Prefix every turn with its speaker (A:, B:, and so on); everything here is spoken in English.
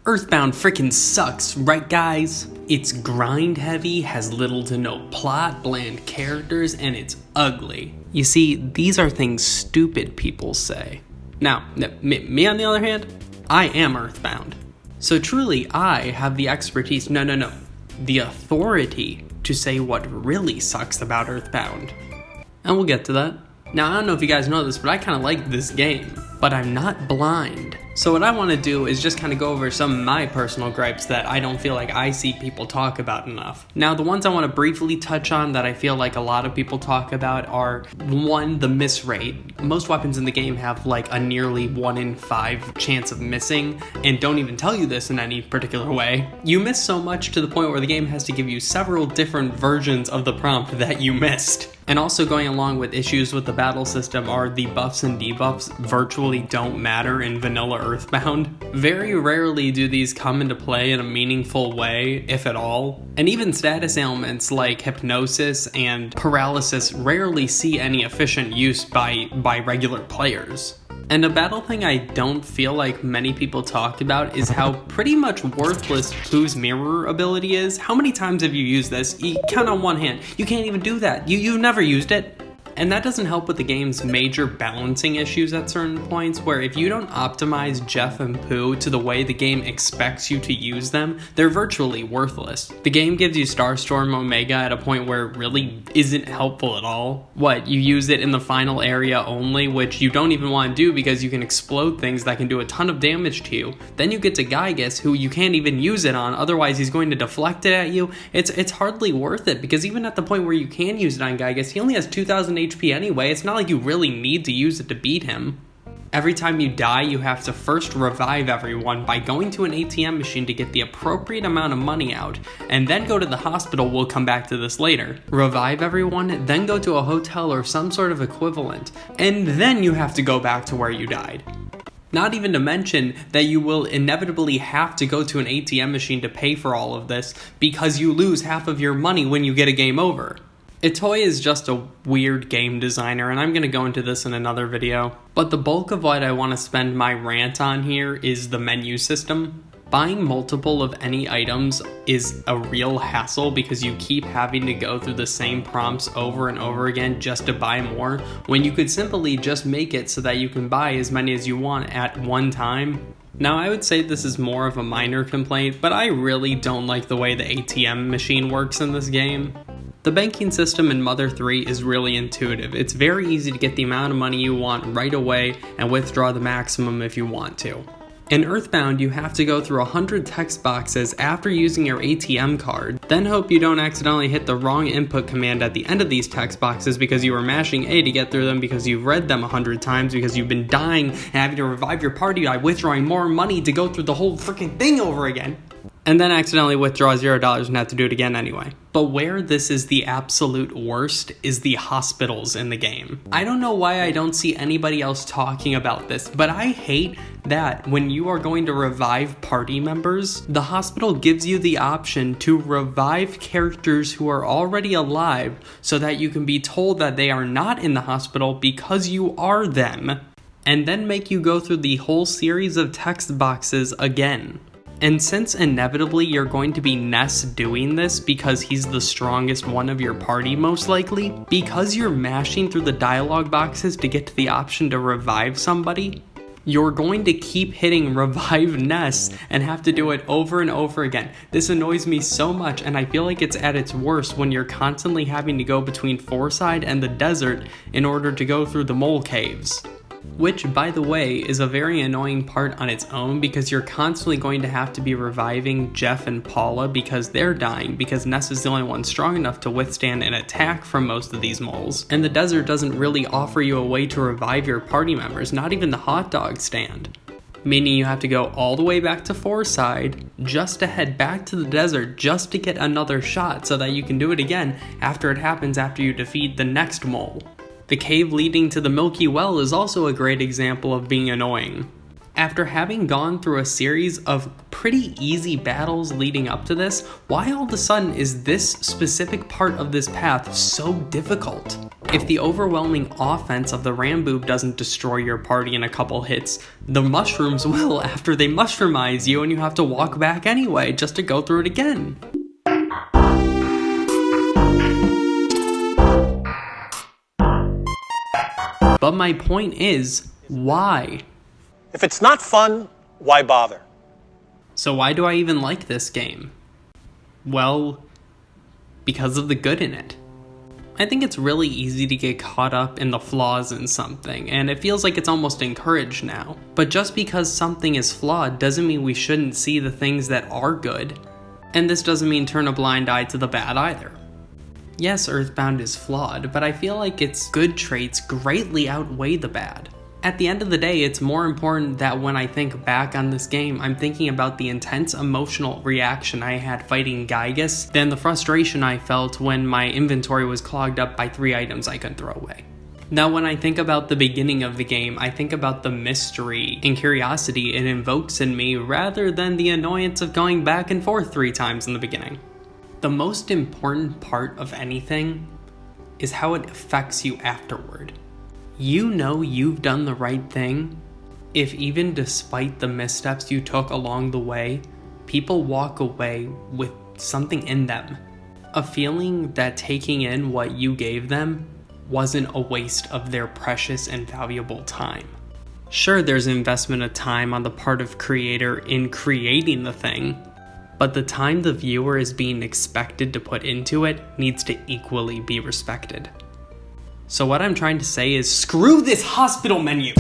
A: EarthBound frickin' sucks, right guys? It's grind heavy, has little to no plot, bland characters, and it's ugly. You see, these are things stupid people say. Now, me on the other hand, I am EarthBound. So truly, I have the expertise, the authority to say what really sucks about EarthBound. And we'll get to that. Now, I don't know if you guys know this, but I kind of like this game, but I'm not blind. So what I want to do is just kind of go over some of my personal gripes that I don't feel like I see people talk about enough. Now, the ones I want to briefly touch on that I feel like a lot of people talk about are, 1, the miss rate. Most weapons in the game have like a nearly 1 in 5 chance of missing, and don't even tell you this in any particular way. You miss so much to the point where the game has to give you several different versions of the prompt that you missed. And also going along with issues with the battle system are the buffs and debuffs virtually don't matter in vanilla EarthBound. Very rarely do these come into play in a meaningful way, if at all. And even status ailments like hypnosis and paralysis rarely see any efficient use by regular players. And a battle thing I don't feel like many people talk about is how pretty much worthless Pooh's mirror ability is. How many times have you used this? You count on one hand. You can't even do that. You've never used it. And that doesn't help with the game's major balancing issues at certain points, where if you don't optimize Jeff and Pooh to the way the game expects you to use them, they're virtually worthless. The game gives you Starstorm Omega at a point where it really isn't helpful at all. What, you use it in the final area only, which you don't even want to do because you can explode things that can do a ton of damage to you. Then you get to Gygas, who you can't even use it on, otherwise he's going to deflect it at you. It's hardly worth it, because even at the point where you can use it on Gygas, he only has 2,000 HP anyway. It's not like you really need to use it to beat him. Every time you die, you have to first revive everyone by going to an ATM machine to get the appropriate amount of money out, and then go to the hospital. We'll come back to this later. Revive everyone, then go to a hotel or some sort of equivalent, and then you have to go back to where you died. Not even to mention that you will inevitably have to go to an ATM machine to pay for all of this, because you lose half of your money when you get a game over. Itoy is just a weird game designer, and I'm going to go into this in another video. But the bulk of what I want to spend my rant on here is the menu system. Buying multiple of any items is a real hassle because you keep having to go through the same prompts over and over again just to buy more, when you could simply just make it so that you can buy as many as you want at one time. Now, I would say this is more of a minor complaint, but I really don't like the way the ATM machine works in this game. The banking system in Mother 3 is really intuitive. It's very easy to get the amount of money you want right away and withdraw the maximum if you want to. In EarthBound, you have to go through 100 text boxes after using your ATM card, then hope you don't accidentally hit the wrong input command at the end of these text boxes because you were mashing A to get through them, because you've read them 100 times, because you've been dying and having to revive your party by withdrawing more money to go through the whole freaking thing over again. And then accidentally withdraw $0 and have to do it again anyway. But where this is the absolute worst is the hospitals in the game. I don't know why I don't see anybody else talking about this, but I hate that when you are going to revive party members, the hospital gives you the option to revive characters who are already alive so that you can be told that they are not in the hospital because you are them, and then make you go through the whole series of text boxes again. And since inevitably you're going to be Ness doing this because he's the strongest one of your party most likely, because you're mashing through the dialogue boxes to get to the option to revive somebody, you're going to keep hitting revive Ness and have to do it over and over again. This annoys me so much, and I feel like it's at its worst when you're constantly having to go between Fourside and the desert in order to go through the mole caves. Which, by the way, is a very annoying part on its own, because you're constantly going to have to be reviving Jeff and Paula because they're dying, because Ness is the only one strong enough to withstand an attack from most of these moles. And the desert doesn't really offer you a way to revive your party members, not even the hot dog stand. Meaning you have to go all the way back to Fourside just to head back to the desert just to get another shot so that you can do it again after it happens after you defeat the next mole. The cave leading to the Milky Well is also a great example of being annoying. After having gone through a series of pretty easy battles leading up to this, why all of a sudden is this specific part of this path so difficult? If the overwhelming offense of the Ramboob doesn't destroy your party in a couple hits, the mushrooms will after they mushroomize you and you have to walk back anyway just to go through it again. But my point is, why?
B: If it's not fun, why bother?
A: So why do I even like this game? Well, because of the good in it. I think it's really easy to get caught up in the flaws in something, and it feels like it's almost encouraged now. But just because something is flawed doesn't mean we shouldn't see the things that are good. And this doesn't mean turn a blind eye to the bad either. Yes, EarthBound is flawed, but I feel like its good traits greatly outweigh the bad. At the end of the day, it's more important that when I think back on this game, I'm thinking about the intense emotional reaction I had fighting Gygus than the frustration I felt when my inventory was clogged up by 3 items I couldn't throw away. Now, when I think about the beginning of the game, I think about the mystery and curiosity it invokes in me rather than the annoyance of going back and forth 3 times in the beginning. The most important part of anything is how it affects you afterward. You know you've done the right thing if even despite the missteps you took along the way, people walk away with something in them. A feeling that taking in what you gave them wasn't a waste of their precious and valuable time. Sure, there's investment of time on the part of creator in creating the thing, but the time the viewer is being expected to put into it needs to equally be respected. So what I'm trying to say is, screw this hospital menu!